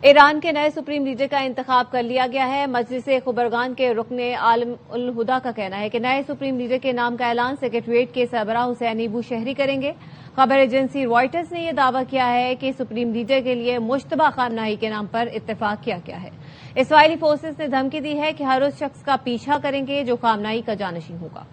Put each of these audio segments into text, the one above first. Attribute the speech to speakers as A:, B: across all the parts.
A: ایران کے نئے supreme leader کا انتخاب کر لیا گیا ہے۔ مجلس خبرگان کے رکن عالم الہدا کا کہنا ہے کہ نئے سپریم لیڈر کے نام کا اعلان سیکریٹریٹ کے سربراہ حسین ابو شہری کریں گے۔ خبر ایجنسی رائٹرز نے یہ دعویٰ کیا ہے کہ سپریم لیڈر کے لیے مشتبہ خامنہئی کے نام پر اتفاق کیا گیا ہے۔ اسرائیلی فورسز نے دھمکی دی ہے کہ ہر اس شخص کا پیچھا کریں گے جو خامنہئی کا جانشین ہوگا۔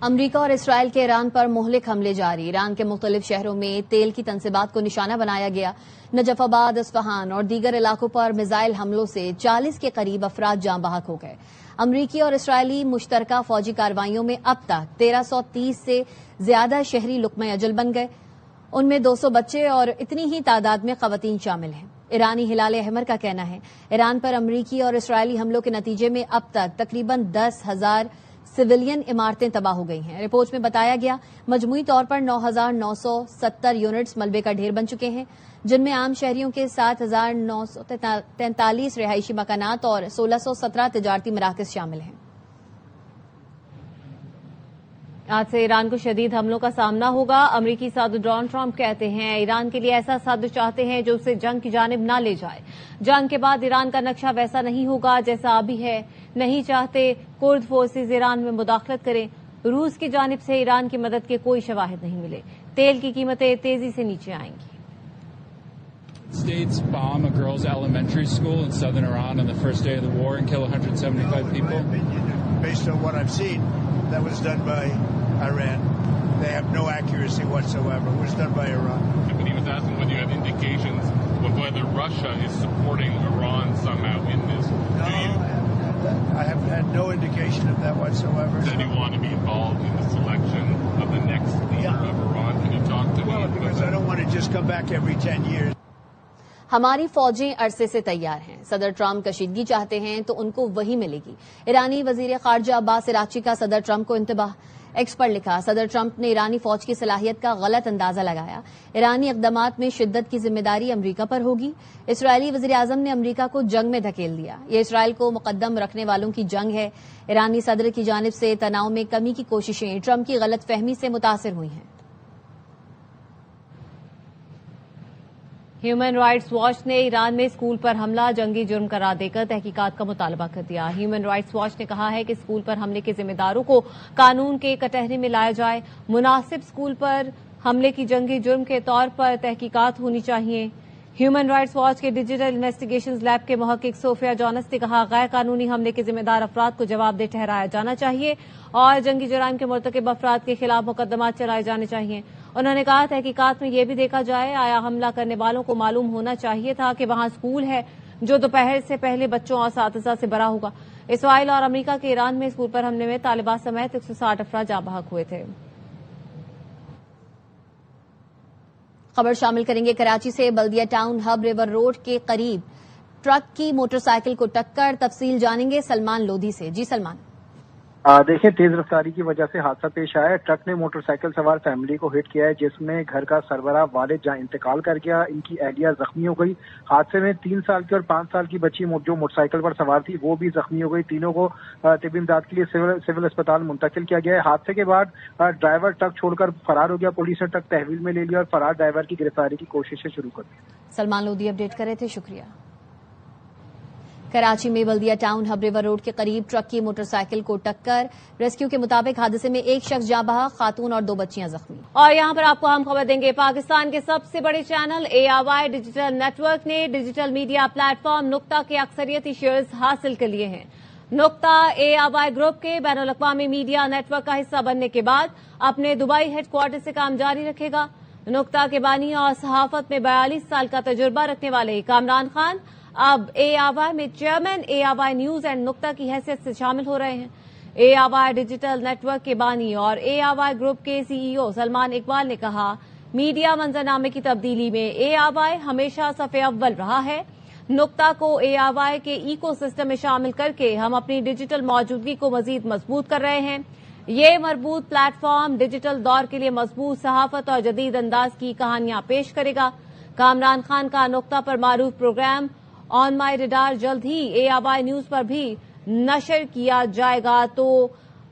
A: امریکہ اور اسرائیل کے ایران پر مہلک حملے جاری۔ ایران کے مختلف شہروں میں تیل کی تنصیبات کو نشانہ بنایا گیا۔ نجف آباد، اصفہان اور دیگر علاقوں پر میزائل حملوں سے 40 کے قریب افراد جاں بحق ہو گئے۔ امریکی اور اسرائیلی مشترکہ فوجی کارروائیوں میں اب تک 1330 سے زیادہ شہری لقمہ اجل بن گئے۔ ان میں 200 بچے اور اتنی ہی تعداد میں خواتین شامل ہیں۔ ایرانی ہلال احمر کا کہنا ہے ایران پر امریکی اور اسرائیلی حملوں کے نتیجے میں اب تک تقریباً 10,000 سویلین عمارتیں تباہ ہو گئی ہیں۔ رپورٹ میں بتایا گیا مجموعی طور پر 9,970 یونٹس ملبے کا ڈھیر بن چکے ہیں، جن میں عام شہریوں کے 7,943 رہائشی مکانات اور 1,617 تجارتی مراکز شامل ہیں۔ آج سے ایران کو شدید حملوں کا سامنا ہوگا۔ امریکی صدر ڈونلڈ ٹرمپ کہتے ہیں ایران کے لیے ایسا صدر چاہتے ہیں جو اسے جنگ کی جانب نہ لے جائے۔ جنگ کے بعد ایران کا نقشہ ویسا نہیں ہوگا جیسا ابھی ہے۔ نہیں چاہتے کرد فورسز ایران میں مداخلت کریں۔ روس کی جانب سے ایران کی مدد کے کوئی شواہد نہیں ملے۔ تیل کی قیمتیں تیزی سے نیچے آئیں گی۔
B: States bomb a girls' elementary school in southern Iran on the first day of the war and kill 175 people.
C: Based on what I've seen, that was done by Iran. They have no accuracy whatsoever. It was done by Iran.
D: But he was asking whether you have indications of whether Russia is supporting Iran somehow in this.
C: No, I have had no indication of that whatsoever.
D: Does he want to be involved in the selection of the next leader of Iran? Can you talk to me?
C: Well, because I don't want to just come back every 10 years.
A: ہماری فوجیں عرصے سے تیار ہیں۔ صدر Trump کشیدگی چاہتے ہیں تو ان کو وہی ملے گی۔ ایرانی وزیر خارجہ عباس عراقچی کا صدر ٹرمپ کو انتباہ۔ ایکس پر لکھا صدر ٹرمپ نے ایرانی فوج کی صلاحیت کا غلط اندازہ لگایا۔ ایرانی اقدامات میں شدت کی ذمہ داری امریکہ پر ہوگی۔ اسرائیلی وزیر اعظم نے امریکہ کو جنگ میں دھکیل دیا۔ یہ اسرائیل کو مقدم رکھنے والوں کی جنگ ہے۔ ایرانی صدر کی جانب سے تناؤ میں کمی کی کوششیں ٹرمپ کی غلط فہمی سے متاثر ہوئی ہیں۔ ہیومن رائٹس واچ نے ایران میں اسکول پر حملہ جنگی جرم قرار دے کر تحقیقات کا مطالبہ کر دیا۔ ہیومن رائٹس واچ نے کہا ہے کہ اسکول پر حملے کے ذمہ داروں کو قانون کے کٹہرے میں لایا جائے۔ مناسب اسکول پر حملے کی جنگی جرم کے طور پر تحقیقات ہونی چاہیے۔ ہیومن رائٹس واچ کے ڈیجیٹل انویسٹیگیشنز لیب کے محقق صوفیہ جونس نے کہا غیر قانونی حملے کے ذمہ دار افراد کو جواب دہ ٹھہرایا جانا چاہیے اور جنگی جرائم کے مرتکب افراد کے خلاف مقدمات چلائے جانے چاہیے۔ انہوں نے کہا تحقیقات میں یہ بھی دیکھا جائے آیا حملہ کرنے والوں کو معلوم ہونا چاہیے تھا کہ وہاں اسکول ہے جو دوپہر سے پہلے بچوں اور اساتذہ سے بھرا ہوگا۔ اسرائیل اور امریکہ کے ایران میں اسکول پر حملے میں طالبات سمیت 160 افراد جاں بحق ہوئے تھے۔ خبر شامل کریں گے کراچی سے۔ بلدیہ ٹاؤن ہب ریور روڈ کے قریب ٹرک کی موٹر سائیکل کو ٹکر۔ تفصیل جانیں گے سلمان لودھی سے۔ جی سلمان۔
E: دیکھیں تیز رفتاری کی وجہ سے حادثہ پیش آیا ہے۔ ٹرک نے موٹر سائیکل سوار فیملی کو ہٹ کیا ہے جس میں گھر کا سربراہ والد جہاں انتقال کر گیا، ان کی اہلیہ زخمی ہو گئی۔ حادثے میں 3 سال کی اور 5 سال کی بچی جو موٹر سائیکل پر سوار تھی وہ بھی زخمی ہو گئی۔ تینوں کو طبی امداد کے لیے سول اسپتال منتقل کیا گیا ہے۔ حادثے کے بعد ڈرائیور ٹرک چھوڑ کر فرار ہو گیا۔ پولیس نے ٹرک تحویل میں لے لیا اور فرار ڈرائیور کی گرفتاری کی کوششیں شروع کر دی۔
A: سلمان لودھی اپڈیٹ کر رہے تھے، شکریہ۔ کراچی میں بلدیہ ٹاؤن ہب ریور روڈ کے قریب ٹرک کی موٹر سائیکل کو ٹکر۔ ریسکیو کے مطابق حادثے میں ایک شخص جاں بحق، خاتون اور 2 بچیاں زخمی۔ اور یہاں پر آپ کو ہم خبر دیں گے پاکستان کے سب سے بڑے channel ARY digital network نے ڈیجیٹل میڈیا پلیٹ فارم نقطہ کے اکثریتی شیئرز حاصل کر لیے ہیں۔ نقطہ ARY گروپ کے بین الاقوامی میڈیا نیٹ ورک کا حصہ بننے کے بعد اپنے دبئی ہیڈ کوارٹر سے کام جاری رکھے گا۔ نقطہ کے بانی اور صحافت میں 42 سال کا تجربہ رکھنے والے کامران خان اب ARY میں چیئرمین ARY نیوز اینڈ نقطہ کی حیثیت سے شامل ہو رہے ہیں۔ ARY ڈیجیٹل نیٹ ورک کے بانی اور ARY گروپ کے CEO سلمان اقبال نے کہا میڈیا منظرنامے کی تبدیلی میں ARY ہمیشہ صف اول رہا ہے۔ نقطہ کو ARY کے ایکو سسٹم میں شامل کر کے ہم اپنی ڈیجیٹل موجودگی کو مزید مضبوط کر رہے ہیں۔ یہ مربوط پلیٹ فارم ڈیجیٹل دور کے لیے مضبوط صحافت اور جدید انداز کی کہانیاں پیش کرے گا۔ کامران خان کا نقطہ پر معروف پروگرام آن مائی ریڈار جلد ہی ARY نیوز پر بھی نشر کیا جائے گا۔ تو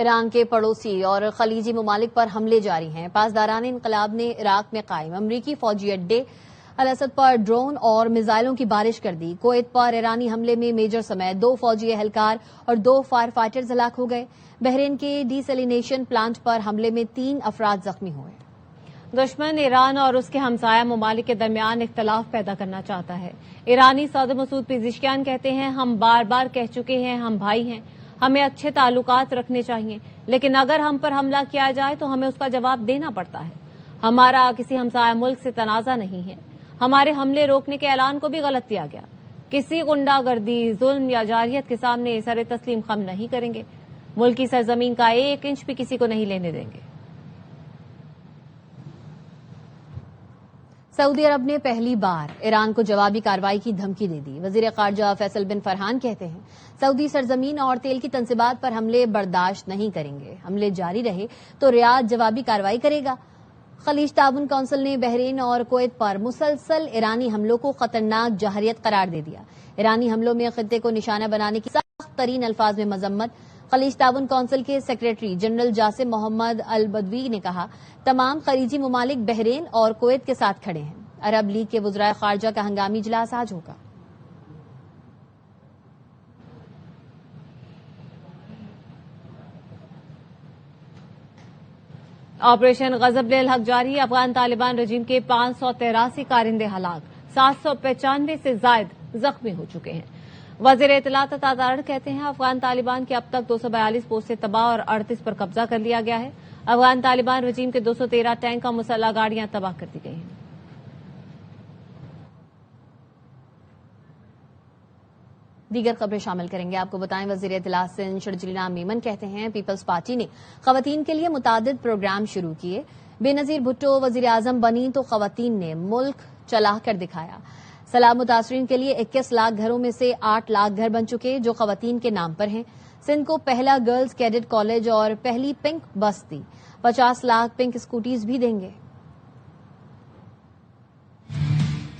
A: ایران کے پڑوسی اور خلیجی ممالک پر حملے جاری ہیں. پاسداران انقلاب نے عراق میں قائم امریکی فوجی اڈے الاسد پر ڈرون اور میزائلوں کی بارش کر دی. کویت پر ایرانی حملے میں میجر سمیت 2 فوجی اہلکار اور 2 فائر فائٹرز ہلاک ہو گئے. بحرین کے ڈی سیلینیشن پلانٹ پر حملے میں 3 افراد زخمی ہوئے. دشمن ایران اور اس کے ہمسایہ ممالک کے درمیان اختلاف پیدا کرنا چاہتا ہے. ایرانی صدر مسعود پزشکیان کہتے ہیں ہم بار بار کہہ چکے ہیں ہم بھائی ہیں, ہمیں اچھے تعلقات رکھنے چاہیے, لیکن اگر ہم پر حملہ کیا جائے تو ہمیں اس کا جواب دینا پڑتا ہے. ہمارا کسی ہمسایہ ملک سے تنازع نہیں ہے. ہمارے حملے روکنے کے اعلان کو بھی غلط کیا گیا. کسی غنڈہ گردی, ظلم یا جارحیت کے سامنے سر تسلیم خم نہیں کریں گے. ملک کی سرزمین کا 1 انچ بھی کسی کو نہیں لینے دیں گے. سعودی عرب نے پہلی بار ایران کو جوابی کارروائی کی دھمکی دے دی. وزیر خارجہ فیصل بن فرحان کہتے ہیں سعودی سرزمین اور تیل کی تنصیبات پر حملے برداشت نہیں کریں گے. حملے جاری رہے تو ریاض جوابی کارروائی کرے گا. خلیج تعاون کونسل نے بحرین اور کویت پر مسلسل ایرانی حملوں کو خطرناک جارحیت قرار دے دیا. ایرانی حملوں میں خطے کو نشانہ بنانے کی سخت ترین الفاظ میں مذمت. خلیج تعاون کونسل کے سیکریٹری جنرل جاسم محمد البدوی نے کہا تمام خلیجی ممالک بحرین اور کویت کے ساتھ کھڑے ہیں. عرب لیگ کے وزرائے خارجہ کا ہنگامی اجلاس آج ہوگا. آپریشن غضب الحق جاری. افغان طالبان رجیم کے 583 کارندے ہلاک, 795 سے زائد زخمی ہو چکے ہیں. وزیر اطلاعات تاتارڑ کہتے ہیں افغان طالبان کے اب تک 242 پوسٹیں تباہ اور 38 پر قبضہ کر لیا گیا ہے. افغان طالبان رجیم کے 213 ٹینک اور مسلح گاڑیاں تباہ کر دی گئی ہیں. دیگر خبریں شامل کریں گے. آپ کو بتائیں وزیر اطلاعات سندھ شرجیلا میمن کہتے ہیں پیپلز پارٹی نے خواتین کے لیے متعدد پروگرام شروع کیے. بے نظیر بھٹو وزیر اعظم بنی تو خواتین نے ملک چلا کر دکھایا. سیلاب متاثرین کے لیے 21 لاکھ گھروں میں سے 8 لاکھ گھر بن چکے جو خواتین کے نام پر ہیں. سندھ کو پہلا گرلز کیڈٹ کالج اور پہلی پنک بس دی. 50 لاکھ پنک اسکوٹیز بھی دیں گے.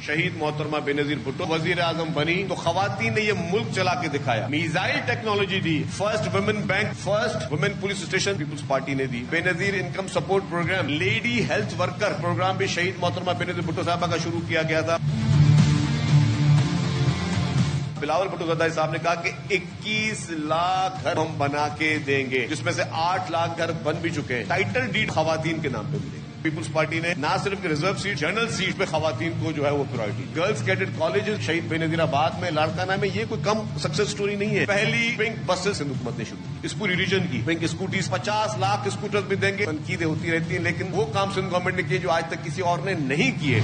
F: شہید محترمہ بے نظیر بھٹو وزیر اعظم بنی تو خواتین نے یہ ملک چلا کے دکھایا. میزائل ٹیکنالوجی دی. First women bank, first women police station Peoples Party نے دی. Benazir income support programme, lady health worker programme بھی شہید محترمہ بے نظیر بھٹو صاحبہ کا شروع کیا گیا تھا. بلاول بھٹو زرداری صاحب نے کہا کہ 21 لاکھ گھر ہم بنا کے دیں گے, جس میں سے 8 لاکھ گھر بن بھی چکے ہیں. ٹائٹل ڈیڈ خواتین کے نام پہ ملے گی. پیپلز پارٹی نے نہ صرف ریزرو سیٹ, جنرل سیٹ پہ خواتین کو جو ہے وہ پرائرٹی. گرلز کیڈٹ کالجز شہید بے نظیر آباد میں, لاڑکانہ میں, یہ کوئی کم سکسیس سٹوری نہیں ہے. پہلی پنک بسز سندھ حکومت نے شروع کی اس پوری ریجن کی. پنک اسکوٹیز 50 لاکھ اسکوٹر بھی دیں گے. تنقیدیں ہوتی رہتی ہیں لیکن وہ کام سندھ گورنمنٹ نے کیے جو آج تک کسی اور نے نہیں کیے.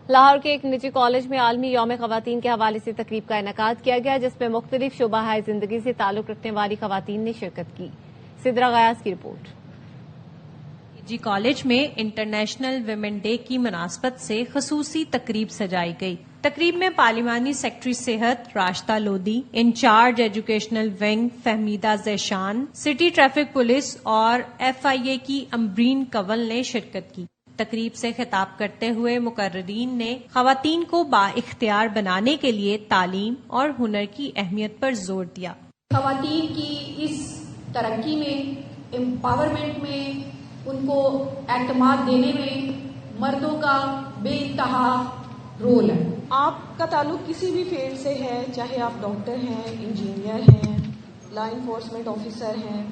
A: لاہور کے ایک نجی کالج میں عالمی یوم خواتین کے حوالے سے تقریب کا انعقاد کیا گیا جس میں مختلف شعبہ زندگی سے تعلق رکھنے والی خواتین نے شرکت کی. سدرا غیاث کی رپورٹ.
G: جی کالج میں انٹرنیشنل ویمن ڈے کی مناسبت سے خصوصی تقریب سجائی گئی. تقریب میں پارلیمانی سیکرٹری صحت Rashida Lodhi, incharge educational wing Fehmida Zeeshan, city traffic police اور FIA کی امبرین کنول نے شرکت کی. تقریب سے خطاب کرتے ہوئے مقررین نے خواتین کو بااختیار بنانے کے لیے تعلیم اور ہنر کی اہمیت پر زور دیا.
H: خواتین کی اس ترقی میں, امپاورمنٹ میں, ان کو اعتماد دینے میں مردوں کا بے انتہا رول ہے.
I: آپ کا تعلق کسی بھی فیلڈ سے ہے, چاہے آپ ڈاکٹر ہیں, انجینئر ہیں, لا انفورسمنٹ آفیسر ہیں,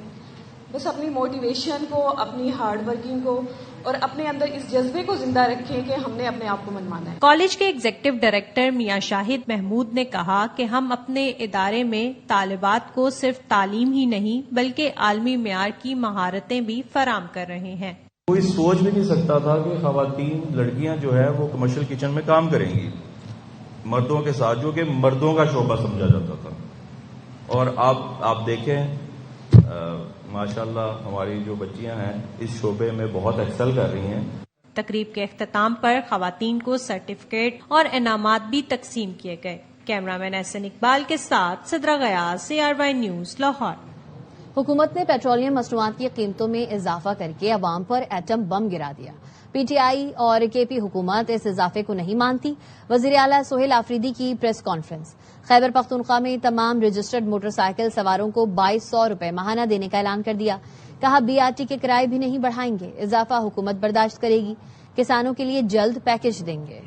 I: بس اپنی موٹیویشن کو, اپنی ہارڈ ورکنگ کو اور اپنے اندر اس جذبے کو زندہ رکھیں کہ ہم نے اپنے آپ کو منوانا ہے.
G: کالج کے ایگزیکٹو ڈائریکٹر میاں شاہد محمود نے کہا کہ ہم اپنے ادارے میں طالبات کو صرف تعلیم ہی نہیں بلکہ عالمی معیار کی مہارتیں بھی فراہم کر رہے ہیں.
J: کوئی سوچ بھی نہیں سکتا تھا کہ خواتین لڑکیاں جو ہے وہ کمرشل کچن میں کام کریں گی مردوں کے ساتھ, جو کہ مردوں کا شعبہ سمجھا جاتا تھا. اور آپ دیکھیں ماشاءاللہ ہماری جو بچیاں ہیں اس شعبے میں بہت ایکسل کر رہی ہیں.
G: تقریب کے اختتام پر خواتین کو سرٹیفکیٹ اور انعامات بھی تقسیم کیے گئے. کیمرہ مین احسن اقبال کے ساتھ سدرا غیاث, CRY نیوز, لاہور.
A: حکومت نے پیٹرولیم مصنوعات کی قیمتوں میں اضافہ کر کے عوام پر ایٹم بم گرا دیا. پی ٹی آئی اور کے پی حکومت اس اضافے کو نہیں مانتی. وزیر اعلیٰ سہیل آفریدی کی پریس کانفرنس. خیبر پختونخوا میں تمام رجسٹرڈ موٹر سائیکل سواروں کو 2200 روپے ماہانہ دینے کا اعلان کر دیا. کہا بی آر ٹی کے کرائے بھی نہیں بڑھائیں گے. اضافہ حکومت برداشت کرے گی. کسانوں کے لیے جلد پیکج دیں گے.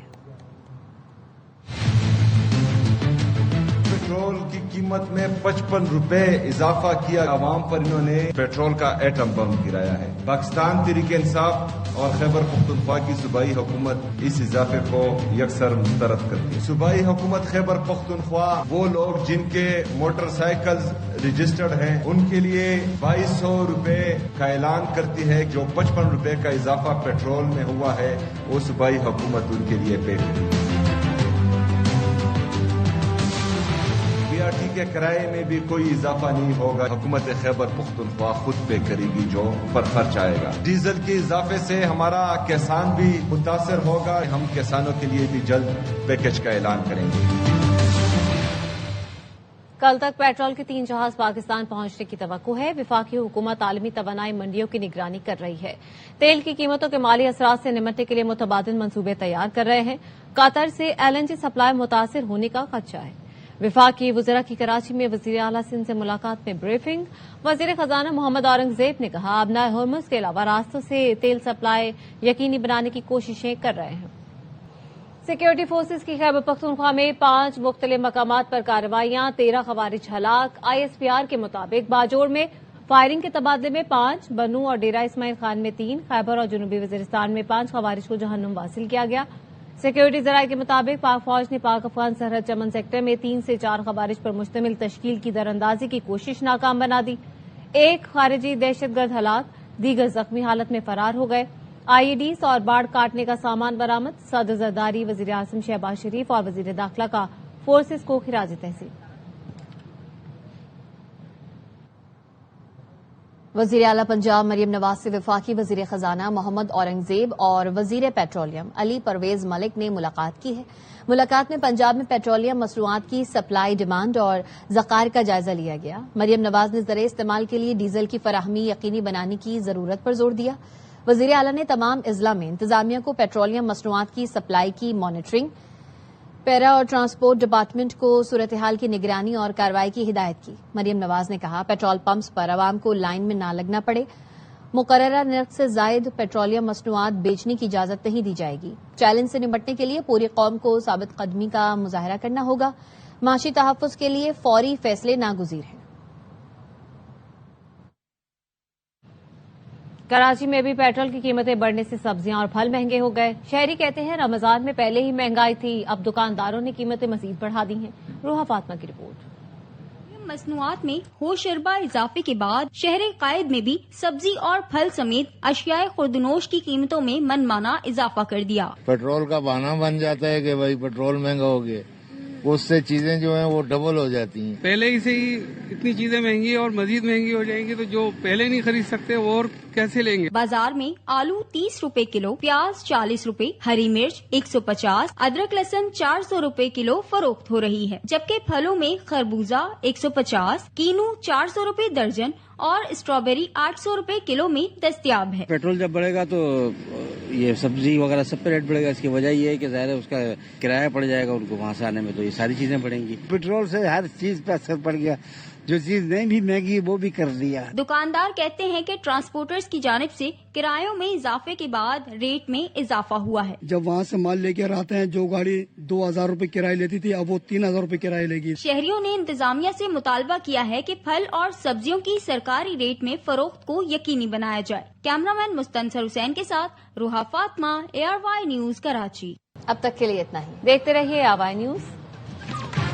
K: پیٹرول کی قیمت میں 55 روپے اضافہ کیا. عوام پر انہوں نے پیٹرول کا ایٹم بم گرایا ہے. پاکستان تحریک انصاف اور خیبر پختونخوا کی صوبائی حکومت اس اضافے کو یکسر مسترد کرتی ہے. صوبائی حکومت خیبر پختونخوا وہ لوگ جن کے موٹر سائیکل رجسٹرڈ ہیں ان کے لیے 2200 روپے کا اعلان کرتی ہے. جو 55 روپے کا اضافہ پیٹرول میں ہوا ہے وہ صوبائی حکومت ان کے لیے پے کرے گی. بی آر ٹی کے کرائے میں بھی کوئی اضافہ نہیں ہوگا. حکومت خیبر پختونخوا خود پے کرے گی جو پر خرچ آئے گا. ڈیزل کے اضافے سے ہمارا کسان بھی متاثر ہوگا. ہم کسانوں کے لیے بھی جلد پیکج کا اعلان کریں گے.
A: کل تک پیٹرول کے 3 جہاز پاکستان پہنچنے کی توقع ہے. وفاقی حکومت عالمی توانائی منڈیوں کی نگرانی کر رہی ہے. تیل کی قیمتوں کے مالی اثرات سے نمٹنے کے لیے متبادل منصوبے تیار کر رہے ہیں. قطر سے LNG سپلائی متاثر ہونے کا خدشہ ہے. وفاقی وزراء کی کراچی میں وزیر اعلیٰ سندھ سے ملاقات میں بریفنگ. وزیر خزانہ محمد اورنگزیب نے کہا ابنائے ہرمز کے علاوہ راستوں سے تیل سپلائی یقینی بنانے کی کوششیں کر رہے ہیں. سیکورٹی فورسز کی خیبر پختونخوا میں 5 مختلف مقامات پر کارروائیاں. 13 خوارج ہلاک. ISPR کے مطابق باجوڑ میں فائرنگ کے تبادلے میں 5، بنو اور ڈیرہ اسماعیل خان میں 3، خیبر اور جنوبی وزیرستان میں 5 خوارج کو جہنم واصل کیا گیا. سیکورٹی ذرائع کے مطابق پاک فوج نے پاک افغان سرحد چمن سیکٹر میں 3 سے 4 خوارج پر مشتمل تشکیل کی دراندازی کی کوشش ناکام بنا دی. 1 خارجی دہشت گرد ہلاک، دیگر زخمی حالت میں فرار ہو گئے. IEDs اور باڑ کاٹنے کا سامان برآمد. صدر زرداری، وزیر اعظم شہباز شریف اور وزیر داخلہ کا فورسز کو خراج تحسین. وزیر اعلیٰ پنجاب مریم نواز سے وفاقی وزیر خزانہ محمد اورنگزیب اور وزیر پیٹرولیم علی پرویز ملک نے ملاقات کی ہے. ملاقات میں پنجاب میں پیٹرولیم مصنوعات کی سپلائی، ڈیمانڈ اور ذخائر کا جائزہ لیا گیا. مریم نواز نے زرعی استعمال کے لیے ڈیزل کی فراہمی یقینی بنانے کی ضرورت پر زور دیا. وزیر اعلیٰ نے تمام اضلاع میں انتظامیہ کو پیٹرولیم مصنوعات کی سپلائی کی مانیٹرنگ، پیرا اور ٹرانسپورٹ ڈپارٹمنٹ کو صورتحال کی نگرانی اور کارروائی کی ہدایت کی. مریم نواز نے کہا پیٹرول پمپس پر عوام کو لائن میں نہ لگنا پڑے. مقررہ نرخ سے زائد پیٹرولیم مصنوعات بیچنے کی اجازت نہیں دی جائے گی. چیلنج سے نمٹنے کے لیے پوری قوم کو ثابت قدمی کا مظاہرہ کرنا ہوگا. معاشی تحفظ کے لیے فوری فیصلے ناگزیر ہیں. کراچی میں بھی پیٹرول کی قیمتیں بڑھنے سے سبزیاں اور پھل مہنگے ہو گئے. شہری کہتے ہیں رمضان میں پہلے ہی مہنگائی تھی، اب دکانداروں نے قیمتیں مزید بڑھا دی ہیں. روحا فاطمہ کی رپورٹ.
L: مصنوعات میں ہوشربا اضافے کے بعد شہر قائد میں بھی سبزی اور پھل سمیت اشیاء خوردنوش کی قیمتوں میں من مانا اضافہ کر دیا.
M: پیٹرول کا بہانہ بن جاتا ہے کہ بھائی پیٹرول مہنگا ہو گیا، اس سے چیزیں جو ہیں وہ ڈبل ہو جاتی ہیں.
N: پہلے ہی سے ہی اتنی چیزیں مہنگی اور مزید مہنگی ہو جائیں گی تو جو پہلے نہیں خرید سکتے وہ اور کیسے لیں گے.
L: بازار میں آلو 30 روپے کلو، پیاز 40 روپے، ہری مرچ 150، ادرک لہسن 400 روپے کلو فروخت ہو رہی ہے. جبکہ پھلوں میں خربوزہ 150، کینو 400 روپے درجن اور اسٹرابیری 800 روپے کلو میں دستیاب ہے.
O: پیٹرول جب بڑھے گا تو یہ سبزی وغیرہ سب پہ ریٹ بڑھے گا. اس کی وجہ یہ ہے کہ ظاہر ہے اس کا کرایہ پڑ جائے گا ان کو وہاں سے آنے میں، تو یہ ساری چیزیں بڑھیں گی.
P: پیٹرول سے ہر چیز پہ اثر پڑ گیا، جو چیز نہیں بھی مہنگی وہ بھی کر دیا.
L: دکاندار کہتے ہیں کہ ٹرانسپورٹرز کی جانب سے کرایوں میں اضافے کے بعد ریٹ میں اضافہ ہوا ہے.
Q: جب وہاں سے مال لے کے آتے ہیں، جو گاڑی 2000 روپے کرایہ لیتی تھی اب وہ 3000 روپے کرایہ لے گی.
L: شہریوں نے انتظامیہ سے مطالبہ کیا ہے کہ پھل اور سبزیوں کی سرکاری ریٹ میں فروخت کو یقینی بنایا جائے. کیمرہ مین مستنصر حسین کے ساتھ روحا فاطمہ، ARY نیوز کراچی.
A: اب تک کے لیے اتنا ہی. دیکھتے رہیے ARY نیوز.